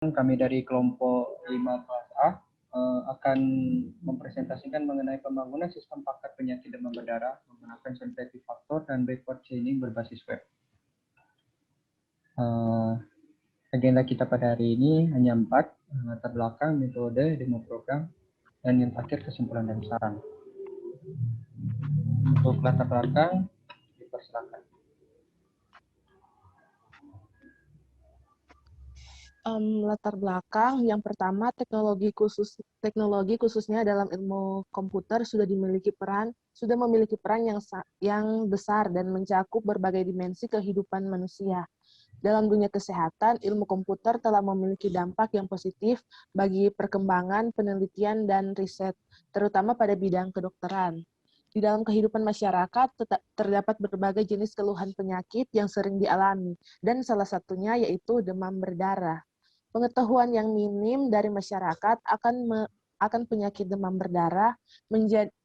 Kami dari kelompok 5 kelas A akan mempresentasikan mengenai pembangunan sistem paket penyakit demam berdarah menggunakan sensitif faktor dan backward chaining berbasis web. Agenda kita pada hari ini hanya 4, latar belakang, metode, demo program, dan yang terakhir kesimpulan dan saran. Untuk latar belakang, dipersilakan. Latar belakang yang pertama, teknologi khususnya dalam ilmu komputer sudah memiliki peran yang besar dan mencakup berbagai dimensi kehidupan manusia. Dalam dunia kesehatan, ilmu komputer telah memiliki dampak yang positif bagi perkembangan penelitian dan riset, terutama pada bidang kedokteran. Di dalam kehidupan masyarakat terdapat berbagai jenis keluhan penyakit yang sering dialami, dan salah satunya yaitu demam berdarah. Pengetahuan yang minim dari masyarakat akan penyakit demam berdarah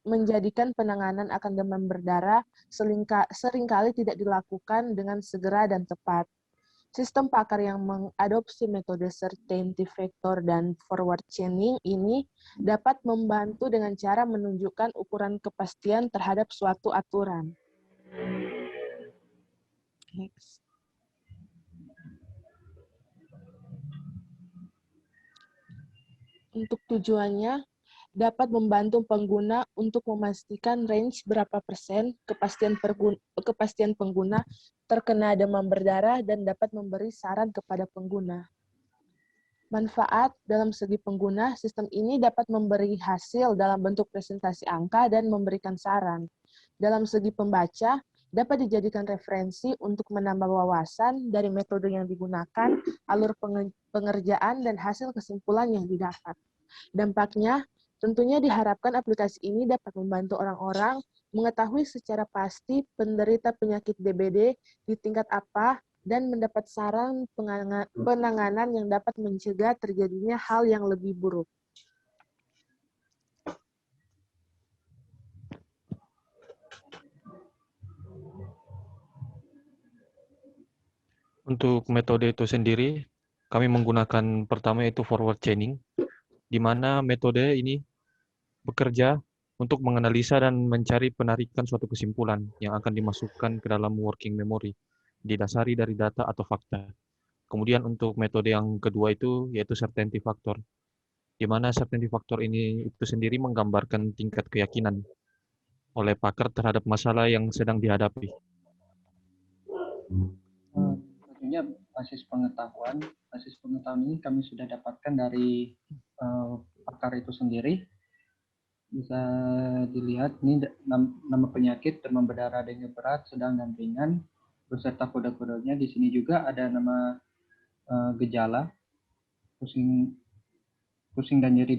menjadikan penanganan akan demam berdarah seringkali tidak dilakukan dengan segera dan tepat. Sistem pakar yang mengadopsi metode certainty factor dan forward chaining ini dapat membantu dengan cara menunjukkan ukuran kepastian terhadap suatu aturan. Next. Untuk tujuannya, dapat membantu pengguna untuk memastikan range berapa persen kepastian pengguna terkena demam berdarah dan dapat memberi saran kepada pengguna. Manfaat dalam segi pengguna, sistem ini dapat memberi hasil dalam bentuk presentasi angka dan memberikan saran. Dalam segi pembaca, dapat dijadikan referensi untuk menambah wawasan dari metode yang digunakan, alur pengerjaan, dan hasil kesimpulan yang didapat. Dampaknya, tentunya diharapkan aplikasi ini dapat membantu orang-orang mengetahui secara pasti penderita penyakit DBD di tingkat apa dan mendapat saran penanganan yang dapat mencegah terjadinya hal yang lebih buruk. Untuk metode itu sendiri, kami menggunakan pertama itu forward chaining, di mana metode ini bekerja untuk menganalisa dan mencari penarikan suatu kesimpulan yang akan dimasukkan ke dalam working memory, didasari dari data atau fakta. Kemudian untuk metode yang kedua itu yaitu certainty factor, di mana certainty factor ini itu sendiri menggambarkan tingkat keyakinan oleh pakar terhadap masalah yang sedang dihadapi. Tentunya basis pengetahuan ini kami sudah dapatkan dari pakar itu sendiri. Bisa dilihat ini nama penyakit demam berdarah dengue berat, sedang, dan ringan beserta kode-kodenya. Di sini juga ada nama gejala pusing dan nyeri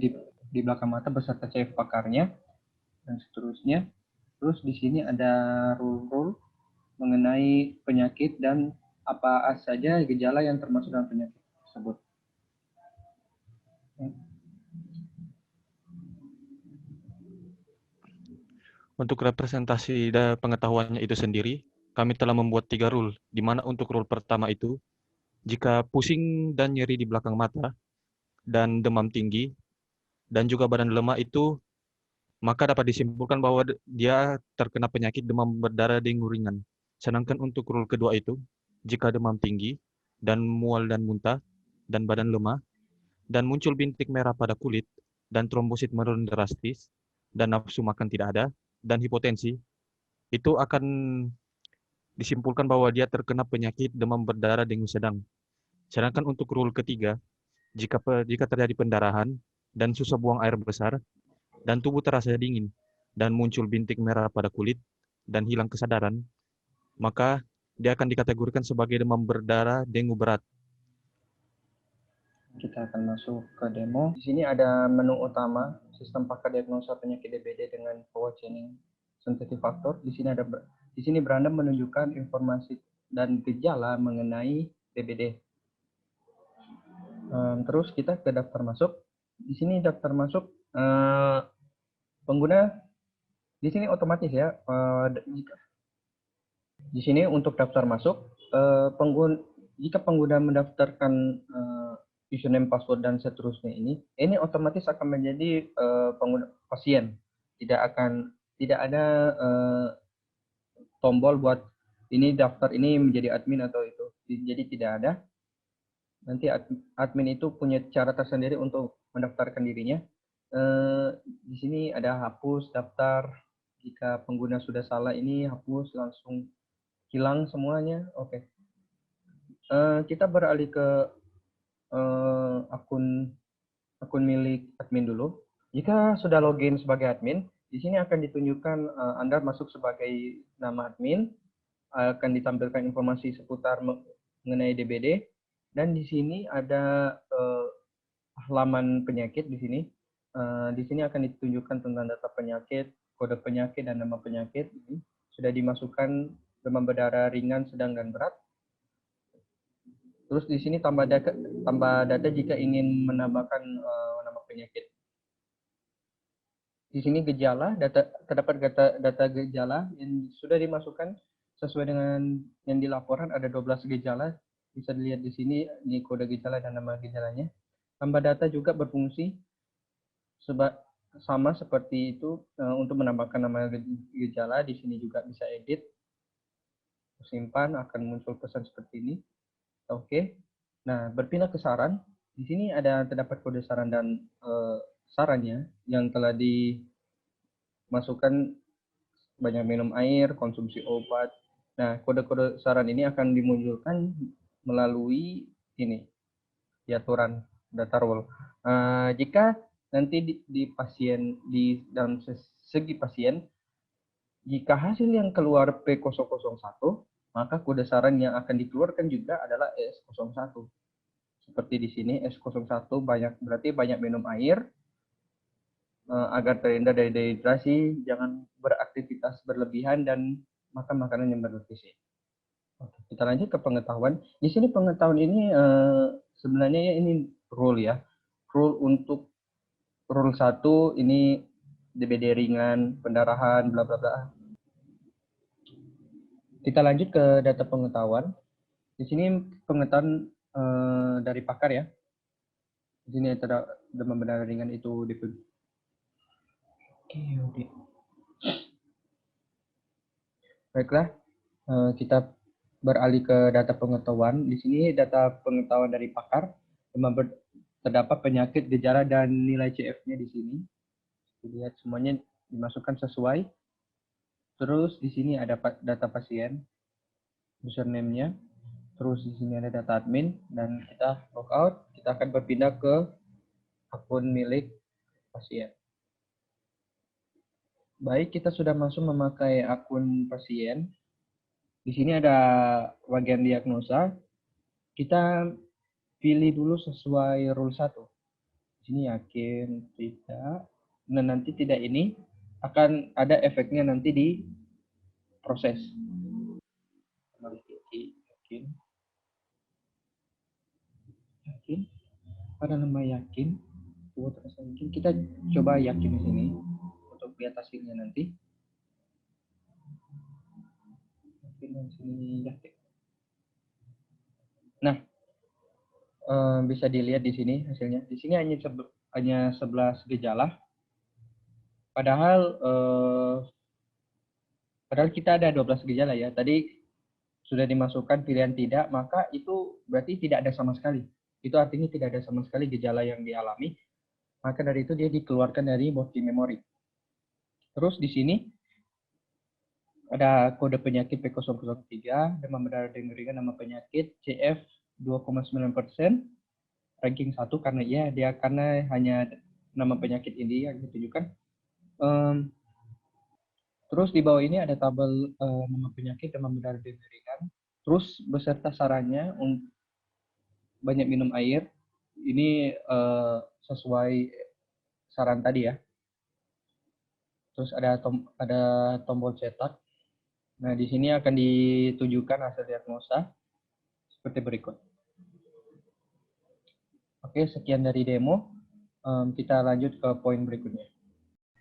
di belakang mata beserta CF pakarnya dan seterusnya. Terus di sini ada rule mengenai penyakit dan apa saja gejala yang termasuk dalam penyakit tersebut. Untuk representasi pengetahuannya itu sendiri, kami telah membuat 3 rule, di mana untuk rule pertama itu, jika pusing dan nyeri di belakang mata, dan demam tinggi, dan juga badan lemah itu, maka dapat disimpulkan bahwa dia terkena penyakit demam berdarah dengue ringan. Sedangkan untuk rule kedua itu, jika demam tinggi, dan mual dan muntah, dan badan lemah, dan muncul bintik merah pada kulit, dan trombosit menurun drastis, dan nafsu makan tidak ada, dan hipotensi, itu akan disimpulkan bahwa dia terkena penyakit demam berdarah dengue sedang. Sedangkan untuk rule ketiga, jika terjadi pendarahan dan susah buang air besar, dan tubuh terasa dingin, dan muncul bintik merah pada kulit, dan hilang kesadaran, maka dia akan dikategorikan sebagai demam berdarah dengue berat. Kita akan masuk ke demo. Di sini ada menu utama, sistem pakar diagnosa penyakit DBD dengan forward chaining sensitive factor. Di sini beranda menunjukkan informasi dan gejala mengenai DBD. Terus kita ke daftar masuk. Di sini daftar masuk pengguna di sini otomatis ya. Di sini untuk daftar masuk jika pengguna mendaftarkan username, password, dan seterusnya ini otomatis akan menjadi pengguna pasien. Tidak ada tombol buat ini daftar ini menjadi admin atau itu. Jadi tidak ada. Nanti admin itu punya cara tersendiri untuk mendaftarkan dirinya. Di sini ada hapus daftar. Jika pengguna sudah salah ini hapus, langsung hilang semuanya. Oke. Kita beralih ke akun milik admin dulu. Jika sudah login sebagai admin, di sini akan ditunjukkan Anda masuk sebagai nama admin, akan ditampilkan informasi seputar mengenai DBD, dan di sini ada halaman penyakit di sini. Di sini akan ditunjukkan tentang data penyakit, kode penyakit, dan nama penyakit. Ini sudah dimasukkan demam berdarah ringan, sedang, dan berat. Terus di sini tambah data jika ingin menambahkan nama penyakit. Di sini gejala, terdapat data gejala yang sudah dimasukkan sesuai dengan yang dilaporkan. Ada 12 gejala, bisa dilihat di sini, ini kode gejala dan nama gejalanya. Tambah data juga berfungsi sama seperti itu untuk menambahkan nama gejala. Di sini juga bisa edit, simpan, akan muncul pesan seperti ini. Oke. Nah, berpindah ke saran. Di sini terdapat kode saran dan sarannya yang telah dimasukkan, banyak minum air, konsumsi obat. Nah, kode-kode saran ini akan dimunculkan melalui ini, aturan data role. Jika nanti di dalam segi pasien, jika hasil yang keluar P001, maka kode saran yang akan dikeluarkan juga adalah S01. Seperti di sini S01 berarti banyak minum air, agar terhindar dari dehidrasi, jangan beraktivitas berlebihan, dan makan makanan yang bernutrisi. Oke, kita lanjut ke pengetahuan. Di sini pengetahuan ini sebenarnya ini rule ya. Untuk rule 1 ini DBD ringan, pendarahan, bla bla bla. Kita lanjut ke data pengetahuan. Di sini pengetahuan dari pakar ya. Di sini ada demam berdarah ringan itu Oke. Baiklah, kita beralih ke data pengetahuan. Di sini data pengetahuan dari pakar. Terdapat penyakit, gejala, dan nilai CF-nya di sini. Lihat semuanya dimasukkan sesuai. Terus di sini ada data pasien, username-nya. Terus di sini ada data admin, dan kita logout. Kita akan berpindah ke akun milik pasien. Baik, kita sudah masuk memakai akun pasien. Di sini ada bagian diagnosa. Kita pilih dulu sesuai rule 1. Di sini yakin, tidak. Nah, nanti tidak ini akan ada efeknya nanti di proses. Yakin. Pada nama yakin. Kita coba yakin di sini untuk lihat hasilnya nanti. Yakin di sini yakin. Nah, bisa dilihat di sini hasilnya. Di sini hanya 11 gejala. Padahal kita ada 12 gejala ya. Tadi sudah dimasukkan pilihan tidak, maka itu berarti tidak ada sama sekali. Itu artinya tidak ada sama sekali gejala yang dialami. Maka dari itu dia dikeluarkan dari body memory. Terus di sini ada kode penyakit P003, demam berdarah ringan, nama penyakit CF 2,9%, ranking 1 karena hanya nama penyakit ini yang ditunjukkan. Terus di bawah ini ada tabel nama penyakit, demam berdarah ringan, terus beserta sarannya banyak minum air. Ini sesuai saran tadi ya. Terus ada tombol cetak. Nah, di sini akan ditunjukkan hasil diagnosa seperti berikut. Oke, sekian dari demo. Kita lanjut ke poin berikutnya.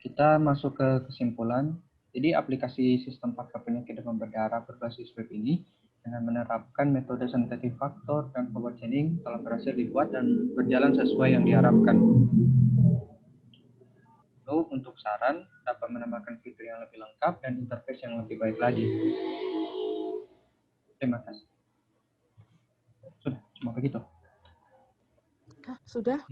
Kita masuk ke kesimpulan. Jadi aplikasi sistem pakar penyakit demam berdarah berbasis web ini Dengan menerapkan metode sensitif faktor dan forward chaining telah berhasil dibuat dan berjalan sesuai yang diharapkan. Lalu untuk saran, dapat menambahkan fitur yang lebih lengkap dan interface yang lebih baik lagi. Terima kasih. Sudah, cuma begitu. Sudah?